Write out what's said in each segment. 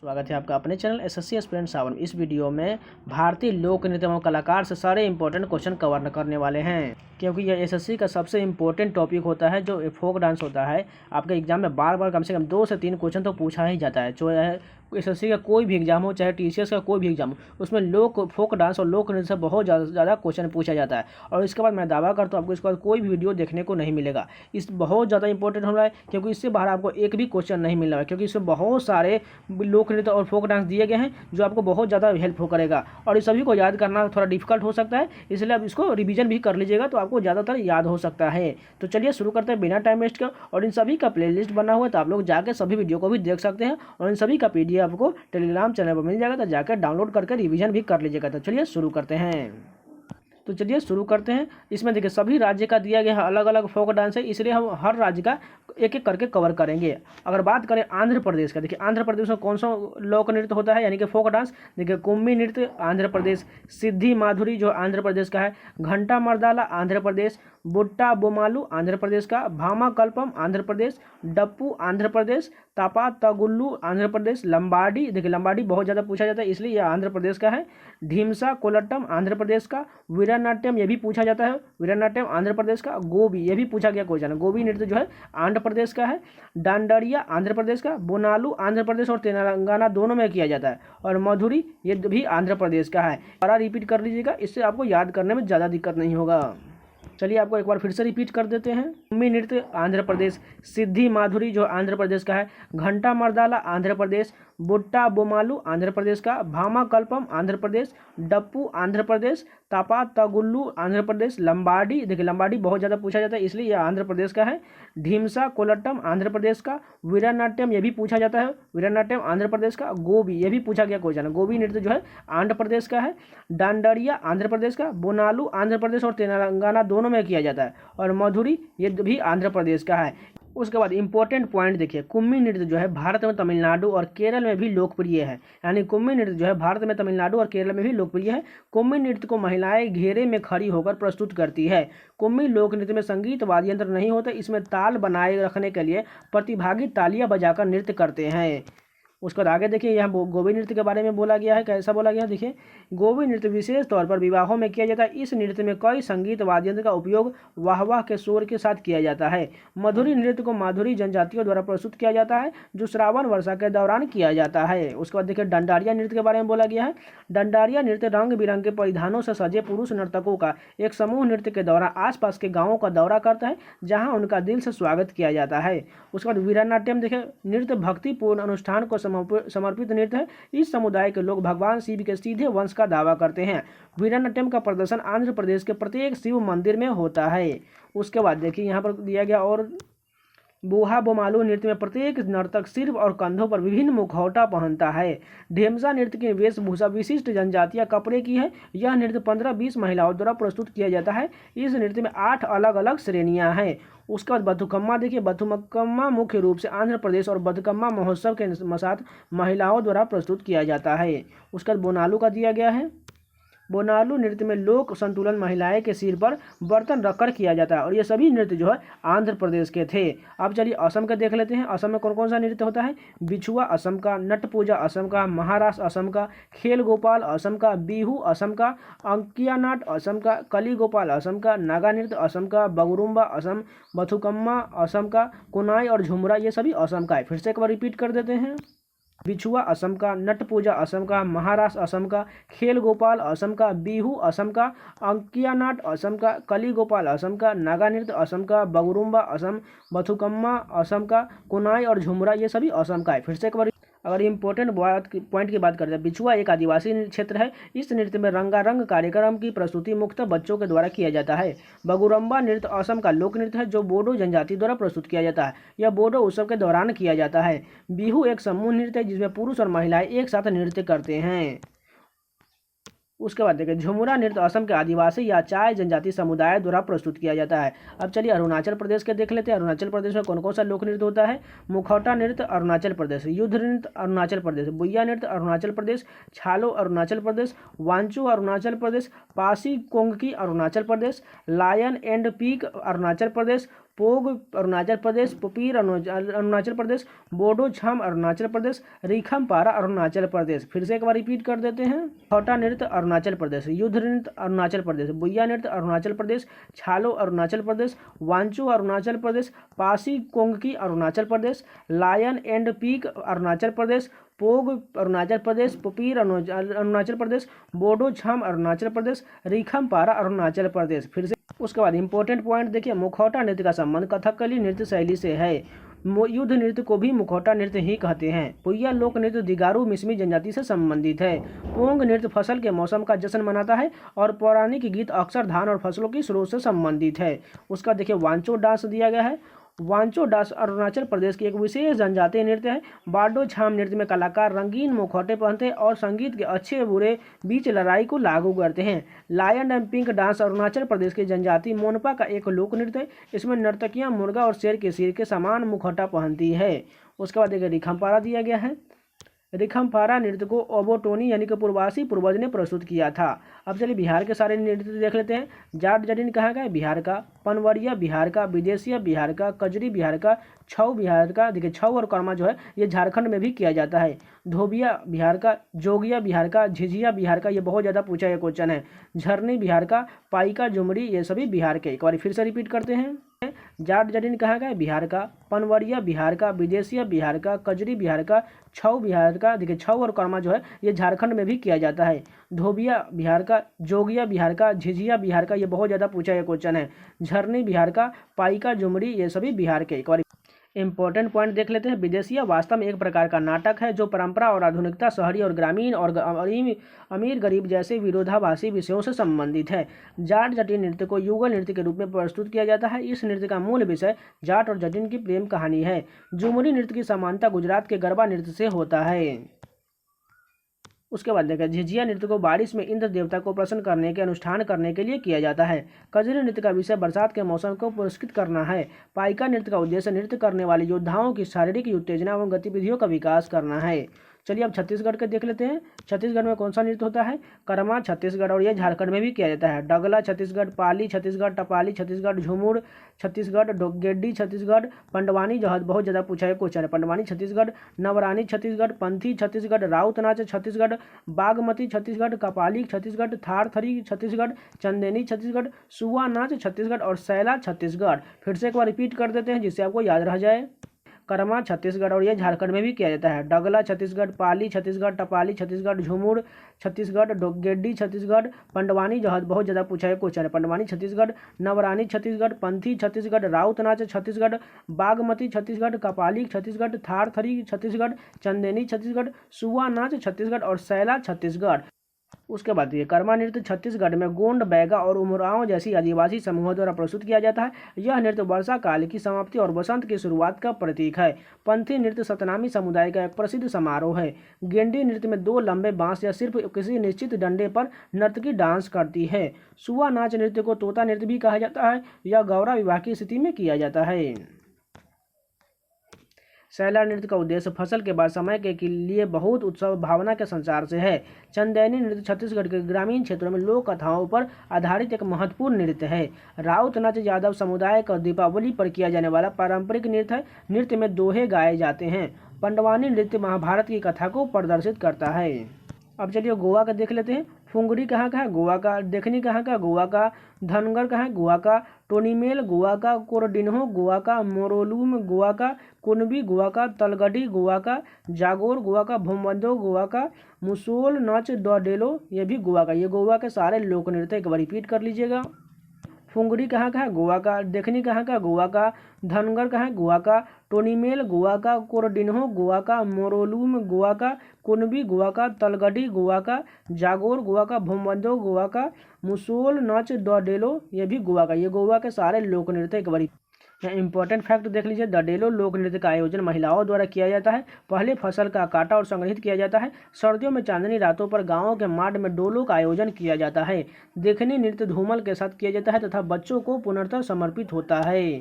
स्वागत है आपका अपने चैनल एसएससी एस्पिरेंट 7। इस वीडियो में भारतीय लोक नृत्य एवं कलाकार से सारे इंपॉर्टेंट क्वेश्चन कवर करने वाले हैं, क्योंकि यह एसएससी का सबसे इंपॉर्टेंट टॉपिक होता है। जो फोक डांस होता है, आपके एग्जाम में बार बार कम से कम 2 से 3 क्वेश्चन तो पूछा ही जाता है। जो है एसएससी का कोई भी एग्जाम हो, चाहे टीसीएस का कोई भी एग्जाम हो, उसमें फोक डांस और लोक नृत्य से बहुत ज़्यादा क्वेश्चन पूछा जाता है। और इसके बाद मैं दावा करता हूँ आपको इसके बाद कोई भी वीडियो देखने को नहीं मिलेगा। इस बहुत ज़्यादा इंपॉर्टेंट हो रहा है, क्योंकि इससे बाहर आपको एक भी क्वेश्चन नहीं मिल रहा है, क्योंकि इसमें बहुत सारे लोक नृत्य और फोक डांस दिए गए हैं जो आपको बहुत ज़्यादा हेल्पफुल करेगा। और इस सभी को याद करना थोड़ा डिफिकल्ट हो सकता है, इसलिए आप इसको रिवीजन भी कर लीजिएगा तो आपको ज़्यादातर याद हो सकता है। तो चलिए शुरू करते हैं बिना टाइम वेस्ट के। और इन सभी का प्लेलिस्ट बना हुआ है, तो आप लोग जाकर सभी वीडियो को भी देख सकते हैं। और इन सभी का पीडीएफ आपको टेलीग्राम चैनल पर मिल जाएगा, तो जाकर डाउनलोड करके रिवीजन भी कर लीजिएगा। तो चलिए शुरू करते हैं। इसमें देखिए सभी राज्य का दिया गया है, अलग अलग फोक डांस है, इसलिए हम हर राज्य का एक एक करके कवर करेंगे। अगर बात करें आंध्र प्रदेश का, देखिए आंध्र प्रदेश में कौन सा लोक नृत्य होता है, यानी कि फोक डांस। देखिए कुम्मी नृत्य आंध्र प्रदेश, सिद्धि माधुरी जो आंध्र प्रदेश का है, घंटा मर्दाला आंध्र प्रदेश, बुट्टा बोमालू आंध्र प्रदेश का, भामा कल्पम आंध्र प्रदेश, डप्पू आंध्र प्रदेश, तापा तगुल्लू आंध्र प्रदेश, लंबाडी, देखिए लंबाडी बहुत ज़्यादा पूछा जाता है इसलिए यह आंध्र प्रदेश का है, ढीमसा कोलट्टम आंध्र प्रदेश का, वीरनाट्यम ये भी पूछा जाता है, वीरनाट्यम आंध्र प्रदेश का, गोबी ये भी पूछा गया क्वेश्चन है, गोबी नृत्य जो है आंध्र प्रदेश का है, डांडरिया आंध्र प्रदेश का, बोनालू आंध्र प्रदेश और तेलंगाना दोनों में किया जाता है, और मधुरी ये भी आंध्र प्रदेश का है। दोबारा रिपीट कर लीजिएगा, इससे आपको याद करने में ज़्यादा दिक्कत नहीं होगा। चलिए आपको एक बार फिर से रिपीट कर देते हैं। कुम्मी नृत्य आंध्र प्रदेश, सिद्धि माधुरी जो आंध्र प्रदेश का है, घंटा मर्दाला आंध्र प्रदेश, बुट्टा बोमालू आंध्र प्रदेश का, भामा कल्पम आंध्र प्रदेश, डप्पू आंध्र प्रदेश, तापा तगुल्लू आंध्र प्रदेश, लंबाडी, देखिए लंबाडी बहुत ज़्यादा पूछा जाता है इसलिए यह आंध्र प्रदेश का है, ढीमसा कोलट्टम आंध्र प्रदेश का, वीरनाट्यम ये भी पूछा जाता है, वीरनाट्यम आंध्र प्रदेश का, गोबी ये भी पूछा गया क्वेश्चन है, गोबी नृत्य जो है आंध्र प्रदेश का है, डांडरिया आंध्र प्रदेश का, बोनालू आंध्र प्रदेश और तेलंगाना दोनों में किया जाता है, और मधुरी ये भी आंध्र प्रदेश का है। उसके बाद इंपॉर्टेंट पॉइंट देखिए, कुम्मी नृत्य जो है भारत में तमिलनाडु और केरल में भी लोकप्रिय है, यानी कुम्मी नृत्य जो है भारत में तमिलनाडु और केरल में भी लोकप्रिय है। कुम्मी नृत्य को महिलाएं घेरे में खड़ी होकर प्रस्तुत करती है। कुम्मी लोक नृत्य में संगीत वाद्य यंत्र नहीं होते, इसमें ताल बनाए रखने के लिए प्रतिभागी तालियां बजाकर नृत्य करते हैं। उसके बाद आगे देखिए, यहाँ गोबी नृत्य के बारे में बोला गया है। कैसा बोला गया है देखिए, गोबी नृत्य विशेष तौर पर विवाहों में किया जाता है। इस नृत्य में कई संगीत वाद्य यंत्र का उपयोग वाह वाह के शोर के साथ किया जाता है। मधुरी नृत्य को माधुरी जनजातियों द्वारा प्रस्तुत किया जाता है, जो श्रावण वर्षा के दौरान किया जाता है। उसके बाद देखिए डंडारिया नृत्य के बारे में बोला गया है। डंडारिया नृत्य रंग बिरंगे परिधानों से सजे पुरुष नर्तकों का एक समूह नृत्य के दौरान आसपास के गाँवों का दौरा करता है, जहाँ उनका दिल से स्वागत किया जाता है। उसके बाद वीरनाट्यम देखिए, नृत्य भक्तिपूर्ण अनुष्ठान को समर्पित नृत्य है। इस समुदाय के लोग भगवान शिव के सीधे वंश का दावा करते हैं। वीरनाट्यम का प्रदर्शन आंध्र प्रदेश के प्रत्येक शिव मंदिर में होता है। उसके बाद देखिए यहाँ पर दिया गया, और बुहा बोमालू नृत्य में प्रत्येक नर्तक सिर और कंधों पर विभिन्न मुखौटा पहनता है। ढेमसा नृत्य की वेशभूषा विशिष्ट जनजातीय कपड़े की है। यह नृत्य 15-20 महिलाओं द्वारा प्रस्तुत किया जाता है। इस नृत्य में 8 अलग अलग श्रेणियां हैं। उसके बाद बथुकम्मा देखिए, बथुकम्मा मुख्य रूप से आंध्र प्रदेश और बथुकम्मा महोत्सव के साथ महिलाओं द्वारा प्रस्तुत किया जाता है। उसके बाद बोनालू का दिया गया है। बोनालू नृत्य में लोक संतुलन महिलाएं के सिर पर बर्तन रखकर किया जाता है, और ये सभी नृत्य जो है आंध्र प्रदेश के थे। अब चलिए असम का देख लेते हैं। असम में कौन कौन सा नृत्य होता है। बिछुआ असम का, नट पूजा असम का, महाराष्ट्र असम का, खेल गोपाल असम का, बिहू असम का, अंकिया नाट असम का, कली गोपाल असम का, नागा नृत्य असम का, बगुरुम्बा असम, बथुकम्मा असम का, कुनाई और झुमरा ये सभी असम का है। फिर से एक बार रिपीट कर देते हैं। बिछुआ असम का, नट पूजा असम का, महाराष्ट्र असम का, खेल गोपाल असम का, बिहू असम का, अंकिया नाट असम का, कली गोपाल असम का, नागा नृत्य असम का, बगुरुम्बा असम, बथुकम्मा असम का, कुनाई और झुमरा ये सभी असम का है। फिर से एक बार अगर इंपॉर्टेंट पॉइंट की बात करते हैं, बिछुआ एक आदिवासी क्षेत्र है। इस नृत्य में रंगारंग कार्यक्रम की प्रस्तुति मुख्यतः बच्चों के द्वारा किया जाता है। बगुरम्बा नृत्य असम का लोक नृत्य है, जो बोडो जनजाति द्वारा प्रस्तुत किया जाता है। यह बोडो उत्सव के दौरान किया जाता है। बिहू एक समूह नृत्य है, जिसमें पुरुष और महिलाएं एक साथ नृत्य करते हैं। उसके बाद देखिए झुमुरा नृत्य असम के आदिवासी या चाय जनजाति समुदाय द्वारा प्रस्तुत किया जाता है। अब चलिए अरुणाचल प्रदेश के देख लेते हैं। अरुणाचल प्रदेश में कौन कौन सा लोक नृत्य होता है। मुखौटा नृत्य अरुणाचल प्रदेश, युद्ध नृत्य अरुणाचल प्रदेश, बुइया नृत्य Arunachal Pradesh, छालो Arunachal Pradesh, Wanchu Arunachal Pradesh, Pasi Kongki Arunachal Pradesh, lion and peak Arunachal Pradesh, पोग Arunachal Pradesh, पुपीर Arunachal Pradesh, Bodo छाम अरुणाचल प्रदेश, रीखम पारा अरुणाचल प्रदेश। फिर से एक बार रिपीट कर देते हैं। मुखौटा नृत्य अरुणाचल प्रदेश, युद्ध नृत्य अरुणाचल प्रदेश, बुइया नृत्य Arunachal Pradesh, छालो Arunachal Pradesh, Wancho Arunachal Pradesh, Pasi Kongki Arunachal Pradesh, lion and peak Arunachal Pradesh, पोग Arunachal Pradesh, पुपीर Arunachal Pradesh, Bodo छाम अरुणाचल प्रदेश, रीखम पारा अरुणाचल प्रदेश। फिर से उसके बाद इंपॉर्टेंट पॉइंट देखिए, मुखौटा नृत्य का संबंध कथकली नृत्य शैली से है। युद्ध नृत्य को भी मुखौटा नृत्य ही कहते हैं। पुइया लोक नृत्य दिगारू मिसमी जनजाति से संबंधित है। पोंग नृत्य फसल के मौसम का जश्न मनाता है और पौराणिक गीत अक्सर धान और फसलों की स्रोत से संबंधित है। उसका देखिए वांचो डांस दिया गया है। वांचो डांस अरुणाचल प्रदेश की एक विशेष जनजातीय नृत्य है। बाडो छाम नृत्य में कलाकार रंगीन मुखौटे पहनते हैं और संगीत के अच्छे बुरे बीच लड़ाई को लागू करते हैं। Lion and pink dance Arunachal Pradesh की जनजाति मोनपा का एक लोक नृत्य है। इसमें नर्तकियां मुर्गा और शेर के सिर के समान मुखौटा पहनती है। उसके बाद एक रिखमपारा दिया गया है। रिखमपारा नृत्य को ओबोटोनी यानी कि पूर्वासी पूर्वज ने प्रस्तुत किया था। अब चलिए बिहार के सारे नृत्य देख लेते हैं। जाट जटिन कहाँ का है? बिहार का। पनवरिया बिहार का, विदेशिया बिहार का, कजरी बिहार का, छऊ बिहार का। देखिए छऊ और कर्मा जो है ये झारखंड में भी किया जाता है। धोबिया बिहार का, जोगिया बिहार का, झिझिया बिहार का, ये बहुत ज़्यादा पूछा ये क्वेश्चन है। झरनी बिहार का, पाइका झुमरी, ये सभी बिहार के। एक बार फिर से रिपीट करते हैं। जाट जटिन कहाँ का है? बिहार का। पनवरिया बिहार का, विदेशिया बिहार का, कजरी बिहार का, छऊ बिहार का। देखिए छऊ और कर्मा जो है ये झारखंड में भी किया जाता है। धोबिया बिहार का, जोगिया बिहार का, झिझिया बिहार का, ये बहुत ज़्यादा पूछा ये क्वेश्चन है। झरनी बिहार का, पाइका झुमरी, ये सभी बिहार के। एक बार इंपॉर्टेंट पॉइंट देख लेते हैं। विदेशिया वास्तव में एक प्रकार का नाटक है जो परंपरा और आधुनिकता, शहरी और ग्रामीण और अमीर गरीब जैसे विरोधाभासी विषयों से संबंधित है। जाट जटिन नृत्य को युगल नृत्य के रूप में प्रस्तुत किया जाता है। इस नृत्य का मूल विषय जाट और जटिन की प्रेम कहानी है। झुमरी नृत्य की समानता गुजरात के गरबा नृत्य से होता है। उसके बाद देखा झिझिया नृत्य को बारिश में इंद्र देवता को प्रसन्न करने के अनुष्ठान करने के लिए किया जाता है। कजरी नृत्य का विषय बरसात के मौसम को पुरस्कृत करना है। पाइका नृत्य का उद्देश्य नृत्य करने वाले योद्धाओं की शारीरिक उत्तेजना एवं गतिविधियों का विकास करना है। चलिए अब छत्तीसगढ़ के देख लेते हैं। छत्तीसगढ़ में कौन सा नृत्य होता है? कर्मा छत्तीसगढ़, और ये झारखंड में भी किया जाता है। डगला छत्तीसगढ़, पाली छत्तीसगढ़, टपाली छत्तीसगढ़, झुमुर छत्तीसगढ़, गेड्डी छत्तीसगढ़, पंडवानी जो बहुत ज़्यादा पूछा है क्वेश्चन है। पंडवानी छत्तीसगढ़, नवरानी छत्तीसगढ़, पंथी छत्तीसगढ़, राउत नाच छत्तीसगढ़, बागमती छत्तीसगढ़, कपाली छत्तीसगढ़, थारथरी छत्तीसगढ़, चंदेनी छत्तीसगढ़, सुआ नाच छत्तीसगढ़ और सैला छत्तीसगढ़। फिर से एक बार रिपीट कर देते हैं जिससे आपको याद रह जाए। कर्मा छत्तीसगढ़, और ये झारखंड में भी किया जाता है। डगला छत्तीसगढ़, पाली छत्तीसगढ़, टपाली छत्तीसगढ़, झुमुर छत्तीसगढ़, गेड्डी छत्तीसगढ़, पंडवानी जो बहुत ज़्यादा पूछा है क्वेश्चन है। पंडवानी छत्तीसगढ़, नवरानी छत्तीसगढ़, पंथी छत्तीसगढ़, राउत नाच छत्तीसगढ़, बागमती छत्तीसगढ़, कपाली छत्तीसगढ़, थारथरी छत्तीसगढ़, चंदेनी छत्तीसगढ़, सुआ नाच छत्तीसगढ़ और सैला छत्तीसगढ़। उसके बाद ये कर्मा नृत्य छत्तीसगढ़ में गोंड, बैगा और उमराव जैसी आदिवासी समूहों द्वारा प्रस्तुत किया जाता है। यह नृत्य वर्षा काल की समाप्ति और बसंत की शुरुआत का प्रतीक है। पंथी नृत्य सतनामी समुदाय का एक प्रसिद्ध समारोह है। गेंडी नृत्य में दो लंबे बांस या सिर्फ किसी निश्चित डंडे पर नर्तकी डांस करती है। सुआ नाच नृत्य को तोता नृत्य भी कहा जाता है। यह गौरा विवाह की स्थिति में किया जाता है। सैला नृत्य का उद्देश्य फसल के बाद समय के लिए बहुत उत्सव भावना के संचार से है। चंदैनी नृत्य छत्तीसगढ़ के ग्रामीण क्षेत्रों में लोक कथाओं पर आधारित एक महत्वपूर्ण नृत्य है। राउत नाच यादव समुदाय का दीपावली पर किया जाने वाला पारंपरिक नृत्य है। नृत्य में दोहे गाए जाते हैं। पंडवानी नृत्य महाभारत की कथा को प्रदर्शित करता है। अब चलिए गोवा का देख लेते हैं। फुंगड़ी कहाँ का है? गोवा का। देखनी कहाँ का? गोवा का। धनगर कहाँ है? गोवा का। टोनीमेल गोवा का। कोरडिन्हो गोवा का। मोरोलूम गोवा का। कुनबी गोवा का। तलगढ़ी गोवा का। जागोर गोवा का। भूमबंदो गोवा का। मुसोल नाच डोडेलो ये भी गोवा का। ये गोवा के सारे लोक नृत्य एक बार रिपीट कर लीजिएगा। फुंगड़ी कहाँ का है? गोवा का। देखनी कहाँ का? गोवा का। धनगर कहाँ है? गोवा का। टोनीमेल गोवा का। कोरडिन्हो गोवा का। मोरोलूम गोवा का। कुनबी गोवा का। तलगढ़ी गोवा का। जागोर गोवा का। भूमबंदो गोवा का। मुसोल नाच डोडेलो ये भी गोवा का। ये गोवा के सारे लोक नृत्य एक बार इंपॉर्टेंट फैक्ट देख लीजिए। डडेलो लोक नृत्य का आयोजन महिलाओं द्वारा किया जाता है। पहले फसल का काटा और संग्रहित किया जाता है। सर्दियों में चांदनी रातों पर गांवों के माड में डोलों का आयोजन किया जाता है। देखनी नृत्य धूमल के साथ किया जाता है तथा बच्चों को पुनर्तः समर्पित होता है।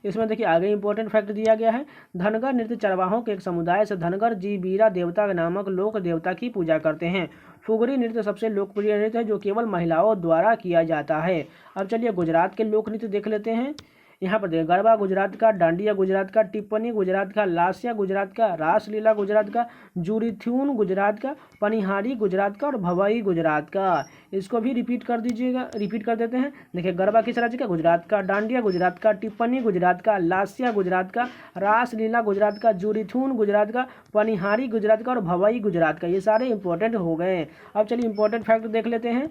इसमें देखिए आगे इंपॉर्टेंट फैक्ट दिया गया है। धनगर नृत्य चरवाहों के एक समुदाय से धनगर जी बीरा देवता नामक लोक देवता की पूजा करते हैं। फुगड़ी नृत्य सबसे लोकप्रिय नृत्य है जो केवल महिलाओं द्वारा किया जाता है। अब चलिए गुजरात के लोक नृत्य देख लेते हैं। यहाँ पर देखिए गरबा गुजरात का, डांडिया गुजरात का, टिप्पणी गुजरात का, लास्या गुजरात का, रासलीला गुजरात का, जुरीथ्यून गुजरात का, पनिहारी गुजरात का और भवाई गुजरात का। इसको भी रिपीट कर दीजिएगा, रिपीट कर देते हैं। देखिए गरबा किस राज्य का? गुजरात का, डांडिया गुजरात का, टिप्पणी गुजरात का, लास्या गुजरात का, रासलीला गुजरात का, जुरीथून गुजरात का, पनिहारी गुजरात का और भवाई गुजरात का। ये सारे इंपॉर्टेंट हो गए। अब चलिए इंपॉर्टेंट फैक्ट देख लेते हैं।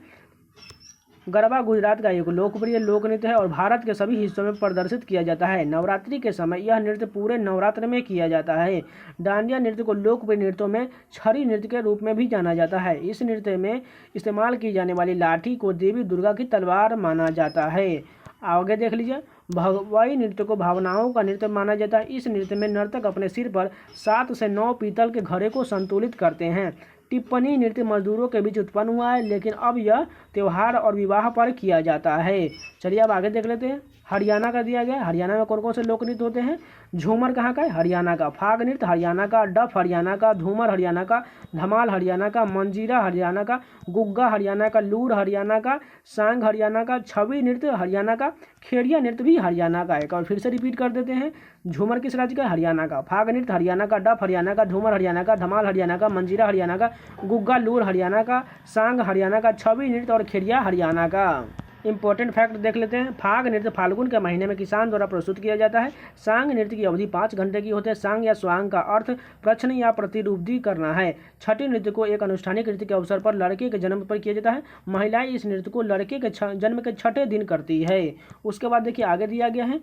गरबा गुजरात का एक लोकप्रिय लोक नृत्य है और भारत के सभी हिस्सों में प्रदर्शित किया जाता है। नवरात्रि के समय यह नृत्य पूरे नवरात्र में किया जाता है। डांडिया नृत्य को लोकप्रिय नृत्यों में छड़ी नृत्य के रूप में भी जाना जाता है। इस नृत्य में इस्तेमाल की जाने वाली लाठी को देवी दुर्गा की तलवार माना जाता है। आगे देख लीजिए, भवाई नृत्य को भावनाओं का नृत्य माना जाता है। इस नृत्य में नर्तक अपने सिर पर 7 से 9 पीतल के घड़े को संतुलित करते हैं। टिप्पणी नृत्य मजदूरों के बीच उत्पन्न हुआ है, लेकिन अब यह त्योहार और विवाह पर किया जाता है। चलिए अब आगे देख लेते हैं। हरियाणा का दिया गया है। हरियाणा में कौन कौन से लोक नृत्य होते हैं? झूमर कहाँ का है? हरियाणा का। फाग नृत्य हरियाणा का, डफ हरियाणा का, धूमर हरियाणा का, धमाल हरियाणा का, मंजीरा हरियाणा का, गुग्गा हरियाणा का, लूर हरियाणा का, सांग हरियाणा का, छवि नृत्य हरियाणा का, खेड़िया नृत्य भी हरियाणा का है। और फिर से रिपीट कर देते हैं। झूमर किस राज्य का? हरियाणा का। फाग नृत्य हरियाणा का, डफ हरियाणा का, धूमर हरियाणा का, धमाल हरियाणा का, मंजीरा हरियाणा का, गुग्गा लूर हरियाणा का, सांग हरियाणा का, छवि नृत्य और खेड़िया हरियाणा का। इंपॉर्टेंट फैक्ट देख लेते हैं। फाग नृत्य फाल्गुन के महीने में किसान द्वारा प्रस्तुत किया जाता है। सांग नृत्य की अवधि 5 घंटे की होती है। सांग या स्वांग का अर्थ प्रश्न या प्रतिरूपी करना है। छठी नृत्य को एक अनुष्ठानिक नृत्य के अवसर पर लड़के के जन्म पर किया जाता है। महिलाएं इस नृत्य को लड़के के जन्म के 6ठे दिन करती है। उसके बाद देखिए आगे दिया गया है।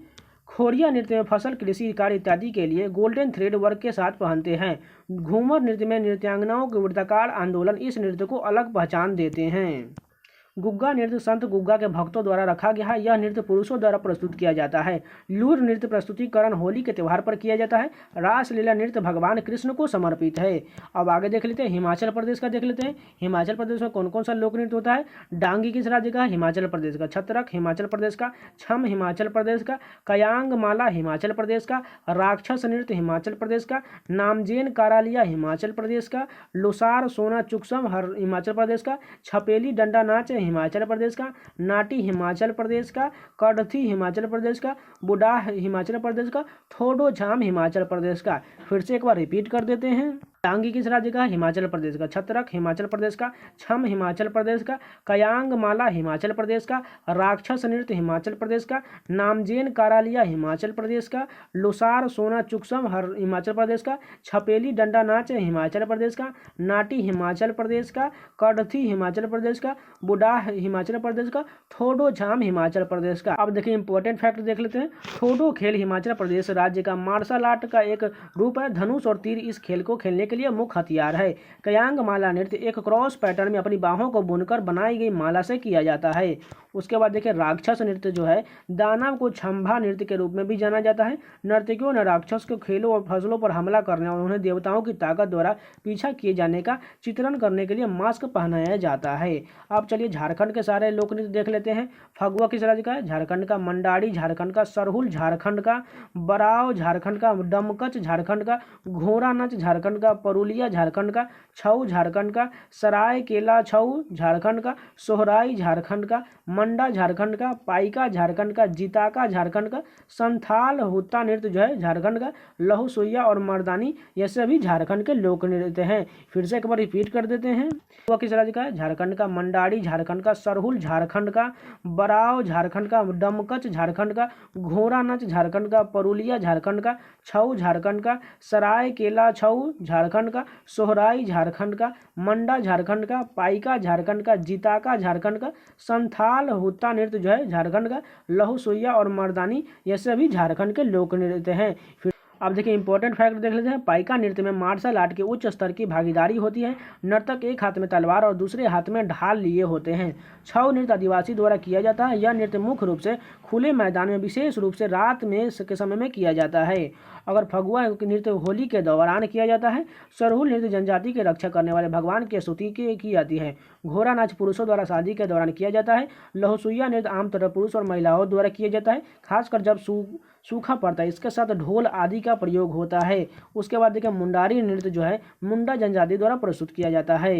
खोरिया नृत्य में फसल, कृषि कार्य इत्यादि के लिए गोल्डन थ्रेड वर्क के साथ पहनते हैं। घूमर नृत्य में नृत्यांगनाओं के वृत्ताकार आंदोलन इस नृत्य को अलग पहचान देते हैं। गुग्गा नृत्य संत गुग्गा के भक्तों द्वारा रखा गया है। यह नृत्य पुरुषों द्वारा प्रस्तुत किया जाता है। लूर नृत्य प्रस्तुतिकरण होली के त्यौहार पर किया जाता है। रासलीला नृत्य भगवान कृष्ण को समर्पित है। अब आगे देख लेते हैं। हिमाचल प्रदेश का देख लेते हैं। हिमाचल प्रदेश में कौन कौन सा लोक नृत्य होता है? डांगी किस राज्य का? हिमाचल प्रदेश का। छतरक हिमाचल प्रदेश का। छम हिमाचल प्रदेश का। कयांग माला हिमाचल प्रदेश का। राक्षस नृत्य हिमाचल प्रदेश का। नामजेन कारालिया हिमाचल प्रदेश का। लुसार सोना चुकसम हिमाचल प्रदेश का। छपेली डंडा नाच हिमाचल प्रदेश का। नाटी हिमाचल प्रदेश का। कड़थी हिमाचल प्रदेश का। बुडाह हिमाचल प्रदेश का। थोडो झाम हिमाचल प्रदेश का। फिर से एक बार रिपीट कर देते हैं। डांगी किस राज्य का? हिमाचल प्रदेश का। छतरक हिमाचल प्रदेश का। छम हिमाचल प्रदेश का। कयांग माला हिमाचल प्रदेश का। राक्षस नृत्य हिमाचल प्रदेश का। नामजेन कारालिया हिमाचल प्रदेश का। लुसार सोना चुकसम हिमाचल प्रदेश का। छपेली डंडा नाच हिमाचल प्रदेश का। नाटी हिमाचल प्रदेश का। कड़थी हिमाचल प्रदेश का। बुडाह हिमाचल प्रदेश का। थोडो झाम हिमाचल प्रदेश का। अब देखिए इंपॉर्टेंट फैक्ट देख लेते हैं। थोडो खेल हिमाचल प्रदेश राज्य का मार्शल आर्ट का एक रूप है। धनुष और तीर इस खेल को खेलने के लिए मुख्य हथियार है। कयांग माला नृत्य एक क्रॉस पैटर्न में अपनी बाहों को बुनकर बनाई गई माला से किया जाता है। उसके बाद देखिए राक्षस नृत्य जो है दानव को छंभा नृत्य के रूप में भी जाना जाता है। नर्तकियों ने राक्षस को खेलों और फसलों पर हमला करने और उन्हें देवताओं की ताकत द्वारा पीछा किए जाने का चित्रण करने के लिए मास्क पहनाया जाता है। अब चलिए झारखंड के सारे लोक नृत्य देख लेते हैं। फगुआ किस राज्य का है? झारखंड का। मंडारी झारखंड का। सरहुल झारखंड का। बराव झारखंड का। डमकच झारखंड का। घोड़ा नाच झारखंड का। परुलिया झारखंड का। छऊ झारखंड का। सराय केला छऊ झारखंड का। सोहराई झारखंड का। मंडा झारखंड का। पाइका झारखंड का। जिताका झारखंड का। संथाल हुत्ता नृत्य जो है झारखंड का। लहुसुइया और मर्दानी ये सभी झारखंड के लोक नृत्य हैं। फिर से एक बार रिपीट कर देते हैं। वह किस राज्य का है? झारखंड का। मंडारी झारखंड का। सरहुल झारखंड का। बराव झारखंड का। डमकच झारखंड का। घोड़ा नाच झारखंड का। परुलिया झारखंड का। छऊ झारखंड का। सराय केला छऊ झारखंड का। सोहराई झारखंड का। मंडा झारखंड का। पाइका झारखंड का। जिताका झारखंड का। संथाल हुत्ता नृत्य जो है झारखंड का। लहुसुइया और मर्दानी ये सभी झारखंड के लोक नृत्य हैं। फिर अब देखिए इंपॉर्टेंट फैक्ट देख लेते हैं। पाइका नृत्य में मार्शल आर्ट के उच्च स्तर की भागीदारी होती है। नर्तक एक हाथ में तलवार और दूसरे हाथ में ढाल लिए होते हैं। छऊ नृत्य आदिवासी द्वारा किया जाता है। यह नृत्य मुख्य रूप से खुले मैदान में विशेष रूप से रात में के समय में किया जाता है। अगर फगुआ नृत्य होली के दौरान किया जाता है। सरहुल नृत्य जनजाति की रक्षा करने वाले भगवान की स्तुति की जाती है। घोड़ा नाच पुरुषों द्वारा शादी के दौरान किया जाता है। लहुसुइया नृत्य आमतौर पर पुरुष और महिलाओं द्वारा किया जाता है, खासकर जब सूखा पड़ता है। इसके साथ ढोल आदि का प्रयोग होता है। उसके बाद देखिए मुंडारी नृत्य जो है मुंडा जनजाति द्वारा प्रस्तुत किया जाता है।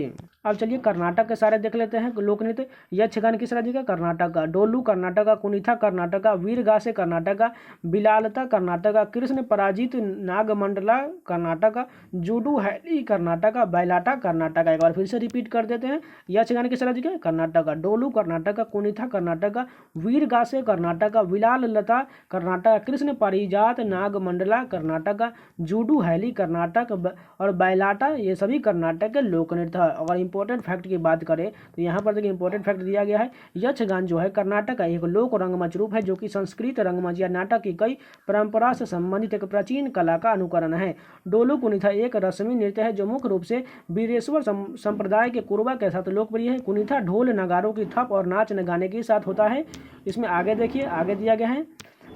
अब चलिए कर्नाटक के सारे देख लेते हैं लोक नृत्य। यक्षगान किस राज्य का? कर्नाटक का। डोलू कर्नाटक का, कुनिथा कर्नाटक का, वीरगासे कर्नाटक का, बिलालता कर्नाटक का, कृष्ण पराजित नागमंडला कर्नाटक का, जूडू हैली कर्नाटक का, बैलाटा कर्नाटक का। एक बार फिर से रिपीट कर देते हैं। यक्षगान किस राज्य का? कर्नाटक का। डोलू कर्नाटक का, कुनिथा कर्नाटक का, वीरगासे कर्नाटक का, विलाल लता कर्नाटक का, कृष्ण पारिजात नागमंडला कर्नाटक का, जूडू हैली कर्नाटक और बैलाटा, ये सभी कर्नाटक के लोक नृत्य है। अगर इंपॉर्टेंट फैक्ट की बात करें तो यहाँ पर देखिए इंपॉर्टेंट फैक्ट दिया गया है। यक्षगान जो है कर्नाटक का एक लोक रंगमंच रूप है जो कि संस्कृत रंगमंच या नाटक की कई परंपरा से संबंधित एक प्राचीन कला का अनुकरण है। डोलू कुनिथा एक रस्मी नृत्य है जो मुख्य रूप से वीरेश्वर संप्रदाय के कुरबा के साथ लोकप्रिय है। कुनिथा ढोल नगारों की थप और नाच गाने के साथ होता है। इसमें आगे देखिए, आगे दिया गया है,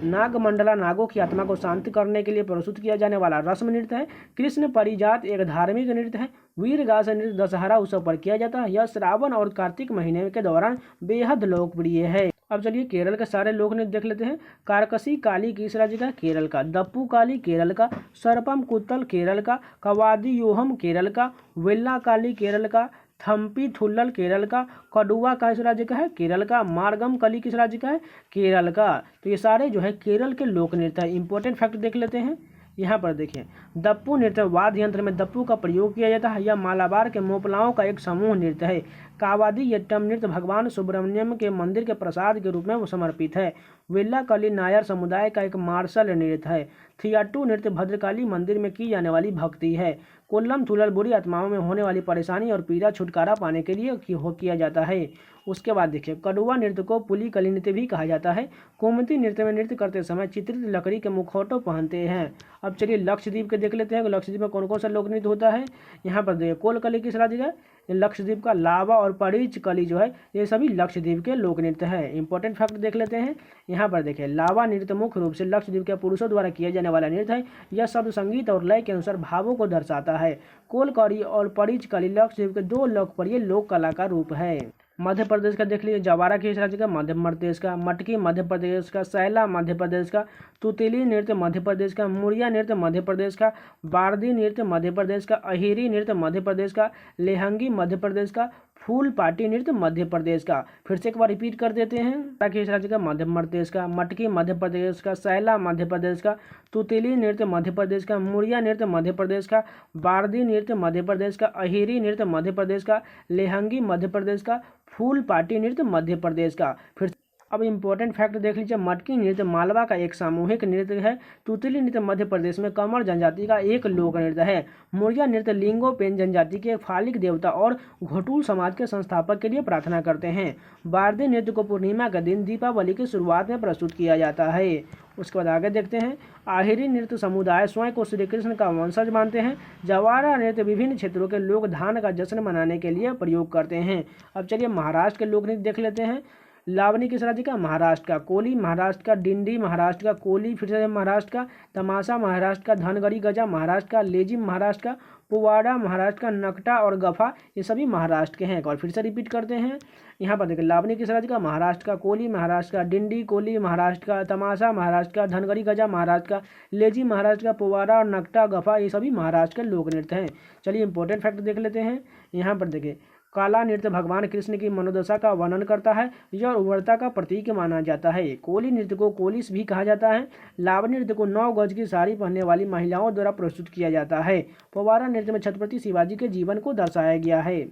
नागमंडला नागों की आत्मा को शांत करने के लिए प्रस्तुत किया जाने वाला रस्म नृत्य है। कृष्ण परिजात एक धार्मिक नृत्य है। वीरगास नृत्य दशहरा उत्सव पर किया जाता है। यह श्रावण और कार्तिक महीने के दौरान बेहद लोकप्रिय है। अब चलिए केरल के सारे लोक नृत्य देख लेते हैं। कारकसी काली किस राज्य का? केरल का। दप्पू काली केरल का। सरपम कुत्तल केरल का। कवादी योहम केरल का। वेल्ला काली केरल का। थम्पी थुल्लल केरल का। कडुआ किस राज्य का है? केरल का। मार्गम कली किस राज्य का है? केरल का। तो ये सारे जो है केरल के लोक नृत्य है। इंपॉर्टेंट फैक्ट देख लेते हैं। यहाँ पर देखिए, दप्पू नृत्य वाद्य यंत्र में दप्पू का प्रयोग किया जाता है। यह मालाबार के मोपलाओं का एक समूह नृत्य है। कावादी यट्टम नृत्य भगवान सुब्रमण्यम के मंदिर के प्रसाद के रूप में समर्पित है। वेल्लाकली नायर समुदाय का एक मार्शल नृत्य है। थियाट्टू नृत्य भद्रकाली मंदिर में की जाने वाली भक्ति है। कोल्लम थुल्लल बुरी आत्माओं में होने वाली परेशानी और पीड़ा छुटकारा पाने के लिए किया जाता है। उसके बाद देखिए, कड़ुआ नृत्य को पुलिकली नृत्य भी कहा जाता है। कुमती नृत्य में नृत्य करते समय चित्रित लकड़ी के मुखौटों पहनते हैं। अब चलिए लक्षद्वीप के देख लेते हैं। लक्षद्वीप में कौन कौन सा लोक नृत्य होता है। यहाँ पर देखिए, कोलकली किस राज्य का? लक्षद्वीप का। लावा और परीच कली जो है ये सभी लक्षद्वीप के लोक नृत्य है। इंपॉर्टेंट फैक्ट देख लेते हैं। यहाँ पर देखिए, लावा नृत्य मुख्य रूप से लक्षद्वीप के पुरुषों द्वारा किया जाने वाला नृत्य है। यह शब्द संगीत और लय के अनुसार भावों को दर्शाता है। कोलकली और परीच कली लक्षद्वीप के दो लोकप्रिय लोक कला का रूप है। मध्य प्रदेश का देख लीजिए, जवारा किस राज्य का? मध्य प्रदेश का। मटकी मध्य प्रदेश का। सैला मध्य प्रदेश का। तुतिली नृत्य मध्य प्रदेश का। मुड़िया नृत्य मध्य प्रदेश का। बारदी नृत्य मध्य प्रदेश का। अहिरी नृत्य मध्य प्रदेश का। लेहंगी मध्य प्रदेश का। फूल पाटी नृत्य मध्य प्रदेश का। फिर से एक बार रिपीट कर देते हैं। किस राज्य का? मध्य प्रदेश का। मटकी मध्य प्रदेश का। सैला मध्य प्रदेश का। तुतिली नृत्य मध्य प्रदेश का। मुड़िया नृत्य मध्य प्रदेश का। बारदी नृत्य मध्य प्रदेश का। अहिरी नृत्य मध्य प्रदेश का। लेहंगी मध्य प्रदेश का। फूल पाटी नृत्य मध्य प्रदेश का। फिर अब इंपॉर्टेंट फैक्ट देख लीजिए। मटकी नृत्य मालवा का एक सामूहिक नृत्य है। तुतली नृत्य मध्य प्रदेश में कमर जनजाति का एक लोक नृत्य है। मुड़िया नृत्य लिंगोपेन जनजाति के फालिक देवता और घोटूल समाज के संस्थापक के लिए प्रार्थना करते हैं। बारदी नृत्य को पूर्णिमा के दिन दीपावली की शुरुआत में प्रस्तुत किया जाता है। उसके बाद आगे देखते हैं। आहिरी नृत्य समुदाय स्वयं को श्री कृष्ण का वंशज मानते हैं। जवारा नृत्य विभिन्न क्षेत्रों के लोग धान का जश्न मनाने के लिए प्रयोग करते हैं। अब चलिए महाराष्ट्र के लोक नृत्य देख लेते हैं। लावनी किस राज्य का? महाराष्ट्र का। कोली महाराष्ट्र का। डिंडी महाराष्ट्र का। कोली फिर से महाराष्ट्र का। तमाशा महाराष्ट्र का। धनगरी गजा महाराष्ट्र का। लेजिम महाराष्ट्र का। पुवाड़ा महाराष्ट्र का। नकटा और गफा ये सभी महाराष्ट्र के हैं। एक बार फिर से रिपीट करते हैं। यहाँ पर देखिए, लावनी किस राज्य का? महाराष्ट्र का। कोली महाराष्ट्र का। डिंडी कोली महाराष्ट्र का। तमाशा महाराष्ट्र का। धनगरी गजा महाराष्ट्र का। लेजिम महाराष्ट्र का। पुवाड़ा और नकटा गफा ये सभी महाराष्ट्र के लोक नृत्य हैं। चलिए इंपॉर्टेंट फैक्ट देख लेते हैं। यहाँ पर देखिए, काला नृत्य भगवान कृष्ण की मनोदशा का वर्णन करता है। यह उर्वरता का प्रतीक माना जाता है। कोली नृत्य को कोलिस भी कहा जाता है। लावनी नृत्य को 9 गज की साड़ी पहनने वाली महिलाओं द्वारा प्रस्तुत किया जाता है। पवारा नृत्य में छत्रपति शिवाजी के जीवन को दर्शाया गया है।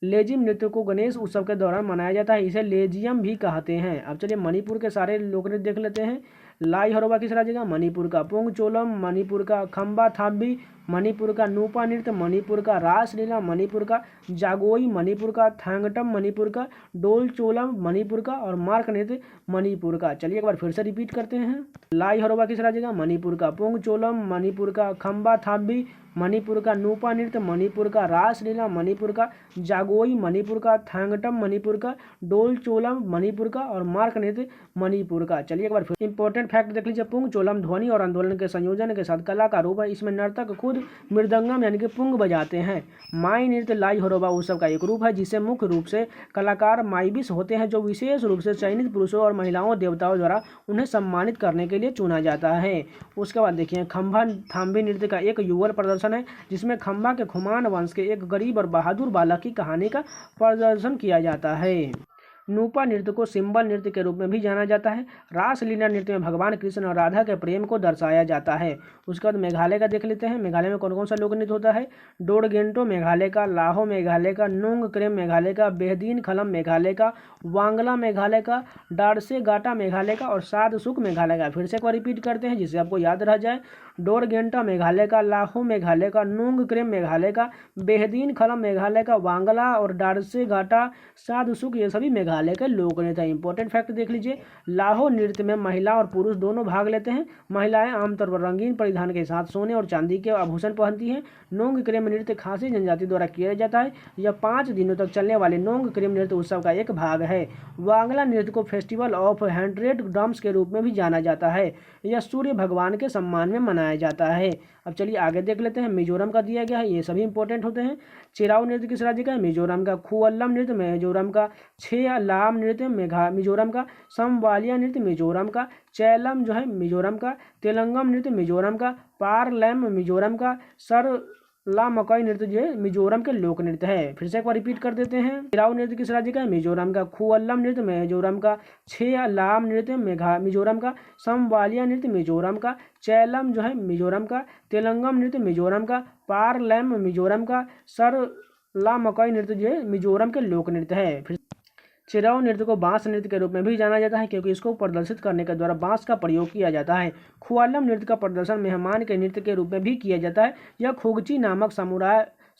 लेजिम नृत्य को गणेश उत्सव के दौरान मनाया जाता है। इसे लेजियम भी कहते हैं। अब चलिए मणिपुर के सारे लोक नृत्य देख लेते हैं। लाई हरोबा किस राज्य का? मणिपुर का। पुंग चोलम मणिपुर का। खम्बा थाम्बी मणिपुर का। नूपा नृत्य मणिपुर का। रासलीला मणिपुर का। जागोई मणिपुर का। थांगटम मणिपुर का। डोल चोलम मणिपुर का। और मार्क नृत्य मणिपुर का। चलिए एक बार फिर से रिपीट करते हैं। लाई हरोबा किस राज्य का? मणिपुर का। पुंग चोलम मणिपुर का। खम्बा थाम्बी मणिपुर का। नूपा नृत्य मणिपुर का। रासलीला मणिपुर का। जागोई मणिपुर का। थांगटम मणिपुर का। डोल चोलम मणिपुर का। और मार्क नृत्य मणिपुर का। चलिए एक बार फिर इंपॉर्टेंट फैक्ट देख लीजिए। पुंग चोलम ध्वनि और आंदोलन के संयोजन के साथ कला का रूप है। इसमें नर्तक खुद मृदंगम यानी कि पुंग बजाते हैं। माई नृत्य लाई हरोबा उत्सव का एक रूप है जिसे मुख्य रूप से कलाकार माईबिस होते हैं जो विशेष रूप से चयनित पुरुषों और महिलाओं देवताओं द्वारा उन्हें सम्मानित करने के लिए चुना जाता है। उसके बाद देखिए, खम्भा थाम्बी नृत्य का एक युगल प्रदर्शन प्रदर्शन है जिसमें खंबा के खुमान वंश के एक गरीब और बहादुर बालक की कहानी का प्रदर्शन किया जाता है। नूपा नृत्य को सिंबल नृत्य के रूप में भी जाना जाता है। रासलीला नृत्य में भगवान कृष्ण और राधा के प्रेम को दर्शाया जाता है। उसके बाद मेघालय का देख लेते हैं। मेघालय में कौन कौन सा लोक नृत्य होता है। डोरगेंटो मेघालय का, लाहो मेघालय का, नुंग क्रेम मेघालय का, बेहदीन खलम मेघालय का, वांगला मेघालय का, डारसे गाटा मेघालय का और सादसुक मेघालय का। फिर से एक बार रिपीट करते हैं जिससे आपको याद रह जाए। डोरगेंटा मेघालय का, लाहो मेघालय का, नुंग क्रेम मेघालय का, बेहदीन खलम मेघालय का, वांगला और डारसे घाटा, सादसुक, ये सभी मेघालय के लोक नृत्य है। इंपॉर्टेंट फैक्ट देख लीजिए, लाहो नृत्य में महिला और पुरुष दोनों भाग लेते हैं। महिलाएं आमतौर पर रंगीन परिधान के साथ सोने और चांदी के आभूषण पहनती हैं। नोंग क्रेम नृत्य खासी जनजाति द्वारा किया जाता है। यह 5 दिनों तक चलने वाले नोंग क्रेम नृत्य उत्सव का एक भाग है। वांगला नृत्य को फेस्टिवल ऑफ 100 ड्रम्स के रूप में भी जाना जाता है। यह सूर्य भगवान के सम्मान में मनाया जाता है। अब चलिए आगे देख लेते हैं। मिजोरम का दिया गया है, ये सभी इंपॉर्टेंट होते हैं। चिराव नृत्य किस राज्य का है। मिजोरम का। खुअल्लम नृत्य मिजोरम का। छेलाम नृत्य मिजोरम का। समवालिया नृत्य मिजोरम का। चैलम जो है मिजोरम का। तेलंगम नृत्य मिजोरम का। पारलैम मिजोरम का। ला मकई नृत्य जो है मिजोरम के लोक नृत्य है। फिर से एक बार रिपीट कर देते हैं। चिराव नृत्य किस राज्य का है। मिजोरम का। खुअल्लम नृत्य मिजोरम का। छेलाम नृत्य मिजोरम का। समवालिया नृत्य मिजोरम का। चैलम जो है मिजोरम का। तेलंगम नृत्य मिजोरम का। पारलैम मिजोरम का। ला मकई नृत्य जो है मिजोरम के लोक नृत्य है। फिर चिराव नृत्य को बांस नृत्य के रूप में भी जाना जाता है क्योंकि इसको प्रदर्शित करने के द्वारा बांस का प्रयोग किया जाता है। खुआलम नृत्य का प्रदर्शन मेहमान के नृत्य के रूप में भी किया जाता है। यह खुगची नामक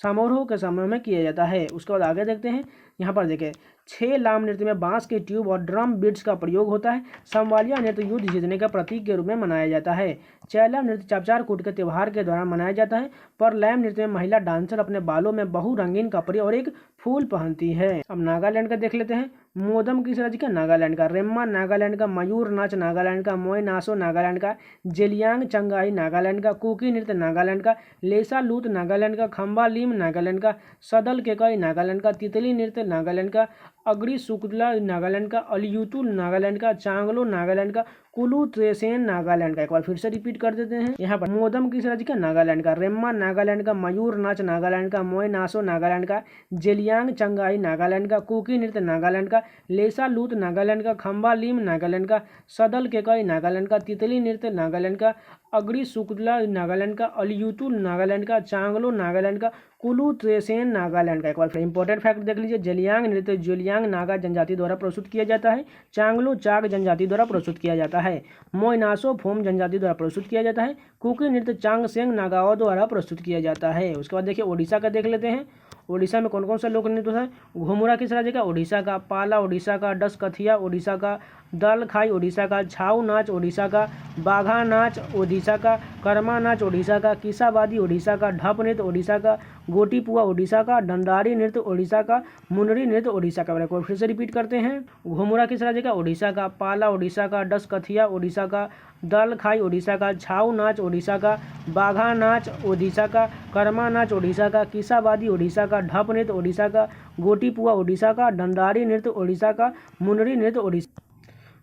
समारोह के समय में किया जाता है। उसके बाद आगे देखते हैं। यहाँ पर देखें, छेलाम नृत्य में बांस के ट्यूब और ड्रम बीट्स का प्रयोग होता है। समवालिया नृत्य युद्ध जीतने का प्रतीक के रूप में मनाया जाता है। चैलम नृत्य चापचार कूट के त्योहार के दौरान मनाया जाता है। पर लैम नृत्य में महिला डांसर अपने बालों में बहु रंगीन कपड़े और एक फूल पहनती है। अब नागालैंड का देख लेते हैं। मोदम किस राज्य का। नागालैंड का। रेम्मा नागालैंड का। मयूर नाच नागालैंड का। मोय नासो नागालैंड का। जेलियांग चंगाई नागालैंड का। कुकी नृत्य नागालैंड का। लेसा लूत नागालैंड का। खम्बा लीम नागालैंड का। सदल केकई नागालैंड का। तितली नृत्य नागालैंड का। अगड़ी शुक्ला नागालैंड का। अलियूतुल नागालैंड का। चांगलो नागालैंड का। कुलू त्रेसेन नागालैंड का। एक बार फिर से रिपीट कर देते हैं। यहाँ पर मोदम किस राज्य का। नागालैंड का। रेम्मा नागालैंड का। मयूर नाच नागालैंड का। मोय नासो नागालैंड का। जेलियांग चंगाई नागालैंड का। कुकी नृत्य नागालैंड का। लेसा लूत नागालैंड का। खम्बा लीम नागालैंड का। सदल केकई नागालैंड का। तितली नृत्य नागालैंड का। अगड़ी शुक्ला नागालैंड का। अलियूतुल नागालैंड का। चांगलो नागालैंड का। कुलू त्रेसेन नागालैंड का। एक बार इंपॉर्टेंट फैक्ट देख लीजिए। जेलियांग नृत्य जोलियांग नागा जनजाति द्वारा प्रस्तुत किया जाता है। चांगलो चाग जनजाति द्वारा प्रस्तुत किया जाता है। मोयनासो फोम जनजाति द्वारा प्रस्तुत किया जाता है। कुकी नृत्य चांगसेंग नागाओं द्वारा प्रस्तुत किया जाता है। उसके बाद देखिए ओडिशा का देख लेते हैं। ओडिशा में कौन कौन सा लोक नृत्य है। घुमुरा किस राज्य का। ओडिशा का। पाला ओडिशा का। डसकथिया ओडिशा का। दल खाई ओडिशा का। छाऊ नाच ओडिशा का। बाघा नाच ओडिशा का। कर्मा नाच ओडिशा का। किसाबादी ओडिशा का। ढप नृत्य ओडिशा का। गोटीपुआ ओडिशा का। डंडारी नृत्य ओडिशा का। मुनरी नृत्य ओडिशा का। एक बार फिर से रिपीट करते हैं। घुमुरा किस राज्य का। ओडिशा का। पाला ओडिशा का। डसकथिया ओडिशा का। दल खाई ओडिशा का। छाऊ नाच ओडिशा का। बाघा नाच ओडिशा का। कर्मा नाच ओडिशा का। किसाबादी ओडिशा का। ढप नृत्य ओडिशा का। गोटीपुआ ओडिशा का। डंडारी नृत्य ओडिशा का। मुनरी नृत्य ओडिशा।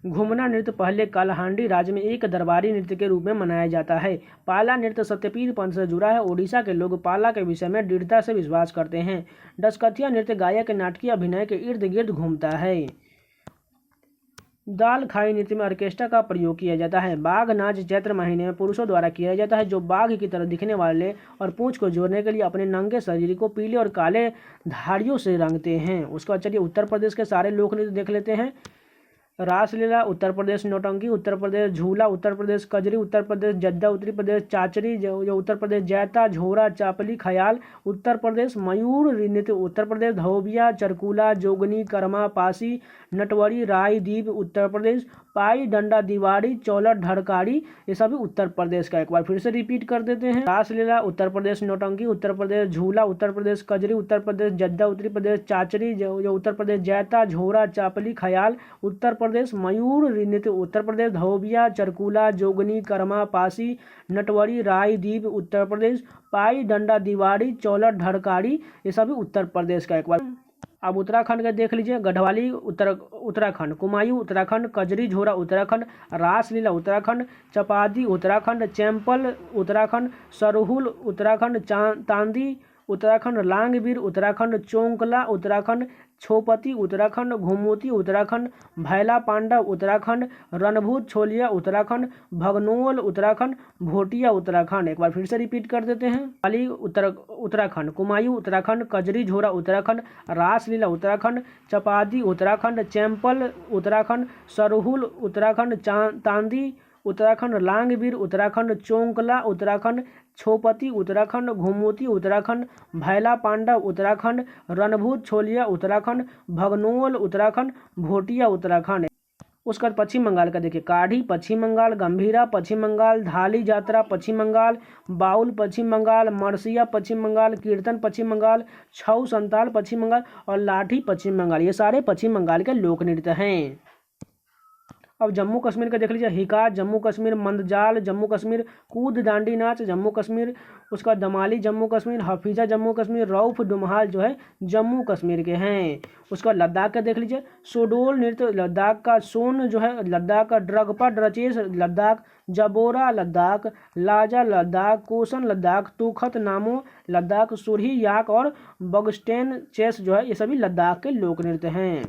घुमना नृत्य पहले कालाहांडी राज्य में एक दरबारी नृत्य के रूप में मनाया जाता है। पाला नृत्य सत्यपीर पंथ से जुड़ा है। ओडिशा के लोग पाला के विषय में दृढ़ता से विश्वास करते हैं। डसकथिया नृत्य गायक के नाटकीय अभिनय के इर्द गिर्द घूमता है। दाल खाई नृत्य में ऑर्केस्ट्रा का प्रयोग किया जाता है। बाघ नाच चैत्र महीने में पुरुषों द्वारा किया जाता है जो बाघ की तरह दिखने वाले और पूंछ को जोड़ने के लिए अपने नंगे शरीर को पीले और काले धारियों से रंगते हैं। उसके बाद चलिए उत्तर प्रदेश के सारे लोक नृत्य देख लेते हैं। रासलीला उत्तर प्रदेश। नौटंकी उत्तर प्रदेश। झूला उत्तर प्रदेश। कजरी उत्तर प्रदेश। जद्दा उत्तर प्रदेश। चाचरी जो उत्तर प्रदेश। जैता झोरा चापली खयाल उत्तर प्रदेश। मयूर नृत्य उत्तर प्रदेश। धोबिया चरकुला जोगनी कर्मा पासी नटवरी राय दीप उत्तर प्रदेश। पाई डंडा दिवाड़ी चौलट ढड़कारी ये सभी उत्तर प्रदेश का। एक बार फिर से रिपीट कर देते हैं। रासलीला उत्तर प्रदेश। नौटंकी उत्तर प्रदेश। झूला उत्तर प्रदेश। कजरी उत्तर प्रदेश। जद्दा उत्तर प्रदेश। चाचरी जो उत्तर प्रदेश। जैता झोरा चापली खयाल उत्तर प्रदेश। मयूर नृत्य उत्तर प्रदेश। धोबिया चरकुला जोगनी कर्मा पासी नटवरी राय दीप उत्तर प्रदेश। पाई डंडा दिवाड़ी चौलट ढड़कारी ये सभी उत्तर प्रदेश का। एक बार अब उत्तराखंड का देख लीजिए, गढ़वाली उत्तराखंड, कुमायूं उत्तराखंड, कजरी झोरा उत्तराखंड, रासलीला उत्तराखंड, चपादी उत्तराखंड, चैंपल उत्तराखंड, सरहुल उत्तराखंड, तांदी उत्तराखंड, लांगबीर उत्तराखंड, चोंकला उत्तराखंड, छोपती उत्तराखंड, घुमोती उत्तराखंड, भैला पांडव उत्तराखंड, रणभूत छोलिया उत्तराखंड, भगनोल उत्तराखंड, भोटिया उत्तराखंड। एक बार फिर से रिपीट कर देते हैं। वाली उत्तराखंड, कुमायूं उत्तराखंड, कजरी झोरा उत्तराखंड, रासलीला उत्तराखंड, चपादी उत्तराखंड, चैंपल उत्तराखंड, सरहुल उत्तराखंड, तांदी उत्तराखंड, लांगबीर उत्तराखंड, चोंकला उत्तराखंड, छोपती उत्तराखंड, घुमोती उत्तराखंड, भैला पांडव उत्तराखंड, रणभूत छोलिया उत्तराखंड, भगनोल उत्तराखंड, भोटिया उत्तराखंड। उसका पश्चिम बंगाल का देखिए, काढ़ी पश्चिम बंगाल, गंभीरा पश्चिम बंगाल, धाली जात्रा पश्चिम बंगाल, बाउल पश्चिम बंगाल, मरसिया पश्चिम बंगाल, कीर्तन पश्चिम बंगाल, छऊ संताल पश्चिम बंगाल और लाठी पश्चिम बंगाल। ये सारे पश्चिम बंगाल के लोक नृत्य हैं। अब जम्मू कश्मीर का देख लीजिए, हिका जम्मू कश्मीर, मंदजाल जम्मू कश्मीर, कूद दांडी नाच जम्मू कश्मीर, उसका दमाली जम्मू कश्मीर, हफीजा जम्मू कश्मीर, रऊफ डुमहाल जो है जम्मू कश्मीर के हैं। उसका लद्दाख का देख लीजिए, सोडोल नृत्य लद्दाख का, सोन जो है लद्दाख का, ड्रगपा ड्रचेस लद्दाख, जबोरा लद्दाख, लाजा लद्दाख, कोसन लद्दाख, तुखत नामो लद्दाख, सुरही याक और बगस्टेन चेस जो है ये सभी लद्दाख के लोक नृत्य हैं।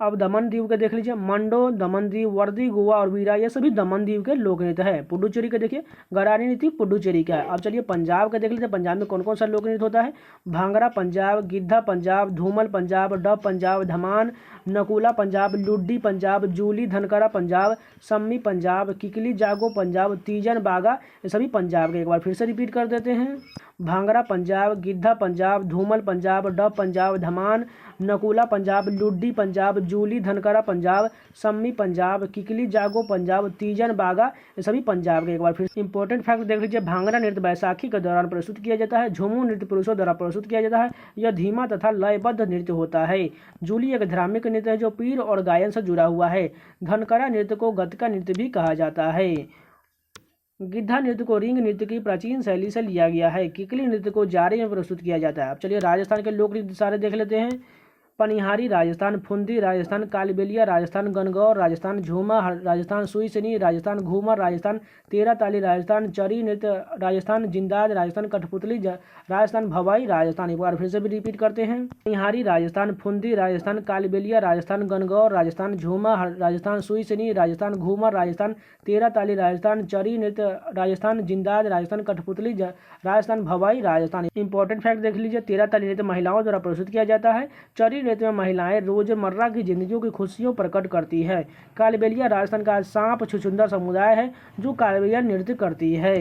अब दमन दीव के देख लीजिए, मंडो दमन दीव, वर्दी गोवा और वीरा ये सभी दमन दीव के लोक नृत्य है। पुडुचेरी के देखिए, गरानी नृत्य पुडुचेरी का है। अब चलिए पंजाब का देख लीजिए, पंजाब में कौन कौन सा लोक नृत्य होता है। भांगड़ा पंजाब, गिद्धा पंजाब, धूमल पंजाब, डब पंजाब, धमान, नकुला पंजाब, लुड्डी पंजाब, जूली धनकरा पंजाब, सम्मी पंजाब, किकली जागो पंजाब, तीजन बागा ये सभी पंजाब के। एक बार फिर से रिपीट कर देते हैं। भांगड़ा पंजाब, गिद्धा पंजाब, धूमल पंजाब, डब पंजाब, धमान, नकुला पंजाब, लुड्डी पंजाब, जूली धनकरा पंजाब, सम्मी पंजाब, किकली जागो पंजाब, तीजन बागा ये सभी पंजाब के। एक बार फिर इंपॉर्टेंट फैक्ट देख लीजिए, भांगड़ा नृत्य बैसाखी के दौरान प्रस्तुत किया जाता है। झूमू नृत्य पुरुषों द्वारा प्रस्तुत किया जाता है। यह धीमा तथा लयबद्ध नृत्य होता है। जूली एक धार्मिक नृत्य है जो पीर और गायन से जुड़ा हुआ है। धनकरा नृत्य को गतका नृत्य भी कहा जाता है। गिद्धा नृत्य को रिंग नृत्य की प्राचीन शैली से लिया गया है। किकली नृत्य को जारे में प्रस्तुत किया जाता है। अब चलिए राजस्थान के लोक नृत्य सारे देख लेते हैं। पनिहारी राजस्थान, फुंदी राजस्थान, कालबेलिया राजस्थान, गणगौर राजस्थान, झूमा राजस्थान, सुईसनी राजस्थान, घूमर राजस्थान, तेरह ताली राजस्थान, चरी नृत्य राजस्थान, जिंदाज राजस्थान, कठपुतली राजस्थान, भवाई राजस्थान। एक बार फिर से भी रिपीट करते हैं। पनिहारी राजस्थान, फुंदी राजस्थान, कालबेलिया राजस्थान, गणगौर राजस्थान, झूमा राजस्थान, सुईसनी राजस्थान, घूमर राजस्थान, तेरह ताली राजस्थान, चरी नृत्य राजस्थान, जिंदाज राजस्थान, कठपुतली राजस्थान, भवाई राजस्थान। इंपॉर्टेंट फैक्ट देख लीजिए, तेरह ताली नृत्य महिलाओं द्वारा प्रस्तुत किया जाता है। चरी नृत्य में महिलाएं रोजमर्रा की जिंदगियों की खुशियों प्रकट करती है। कालबेलिया राजस्थान का सांप छुछुंदर समुदाय है जो कालबेलिया नृत्य करती है।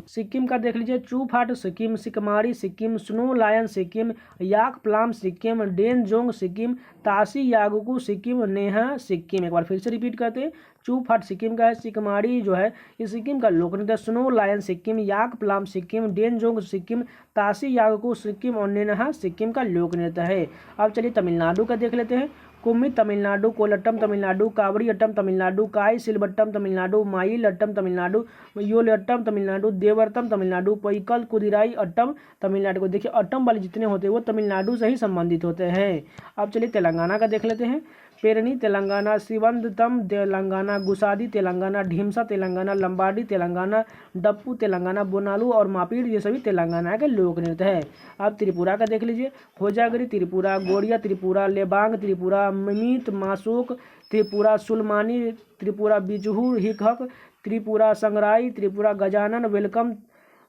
सिक्किम का देख लीजिए, चूफाट सिक्किम, सिकमारी सिक्किम, स्नो लायन सिक्किम, याक प्लाम सिक्किम, डेनजोंग सिक्किम, तासी यागुकू सिक्किम, नेहा सिक्किम। एक बार फिर से रिपीट करते हैं। चूफाट सिक्किम का है, सिकमारी जो है ये सिक्किम का लोक नृत्य, स्नो लायन सिक्किम, याक प्लाम सिक्किम, डेनजोंग सिक्किम, तासी यागुकू सिक्किम और नेहा सिक्किम का लोक नृत्य है। अब चलिए तमिलनाडु का देख लेते हैं। कुम्मी तमिलनाडु, कोलट्टम तमिलनाडु, कावड़ी अट्टम तमिलनाडु, काई सिलबट्टम तमिलनाडु, माइल अट्टम तमिलनाडु, योलट्टम तमिलनाडु, देवर्तम तमिलनाडु, पैकल कुदिराई अट्टम तमिलनाडु को। देखिए अट्टम वाले जितने होते हैं वो तमिलनाडु से ही संबंधित होते हैं। अब चलिए तेलंगाना का देख लेते हैं। पेरनी तेलंगाना, शिवंतम तेलंगाना, गुसादी तेलंगाना, ढीमसा तेलंगाना, लंबाडी तेलंगाना, डप्पू तेलंगाना, बोनालू और मापीड़ ये सभी तेलंगाना के लोक नृत्य है। अब त्रिपुरा का देख लीजिए। होजागरी त्रिपुरा, गोड़िया त्रिपुरा, लेबांग त्रिपुरा, मिमीत मासूक त्रिपुरा, सुलमानी त्रिपुरा, बिजहू हिकहक त्रिपुरा, संगराई त्रिपुरा, गजानन वेलकम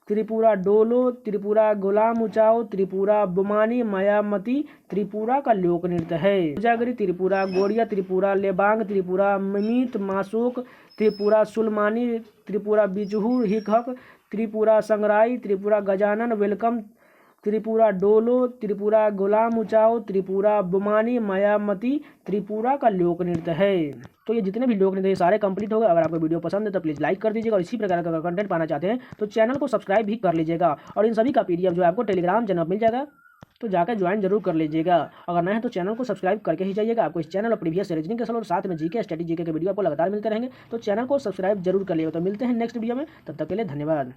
त्रिपुरा, डोलो त्रिपुरा, गुलाम उचाओ त्रिपुरा, बुमानी मायामती त्रिपुरा का लोक नृत्य है। जागरी त्रिपुरा, गोड़िया त्रिपुरा, लेबांग त्रिपुरा, मिमीत मासूक त्रिपुरा, सुलमानी त्रिपुरा, बिजहू हिकहक त्रिपुरा, संगराई त्रिपुरा, गजानन वेलकम त्रिपुरा, डोलो त्रिपुरा, गुलाम उचाओ त्रिपुरा, बुमानी मायामती त्रिपुरा का लोक नृत्य है। तो ये जितने भी लोक नृत्य सारे कंप्लीट हो गए। अगर आपको वीडियो पसंद है तो प्लीज़ लाइक कर दीजिएगा और इसी प्रकार का कंटेंट पाना चाहते हैं तो चैनल को सब्सक्राइब भी कर लीजिएगा। और इन सभी का PDF जो है आपको टेलीग्राम चैनल मिल जाएगा तो जाकर ज्वाइन जरूर कर लीजिएगा। अगर नए हैं तो चैनल को सब्सक्राइब करके ही जाइएगा। आपको इस चैनल और प्रीवियस रीजनिंग के सवाल और साथ में जीके स्टडी जीके के वीडियो आपको लगातार मिलते रहेंगे तो चैनल को सब्सक्राइब जरूर कर लीजिएगा। तो मिलते हैं नेक्स्ट वीडियो में, तब तक के लिए धन्यवाद।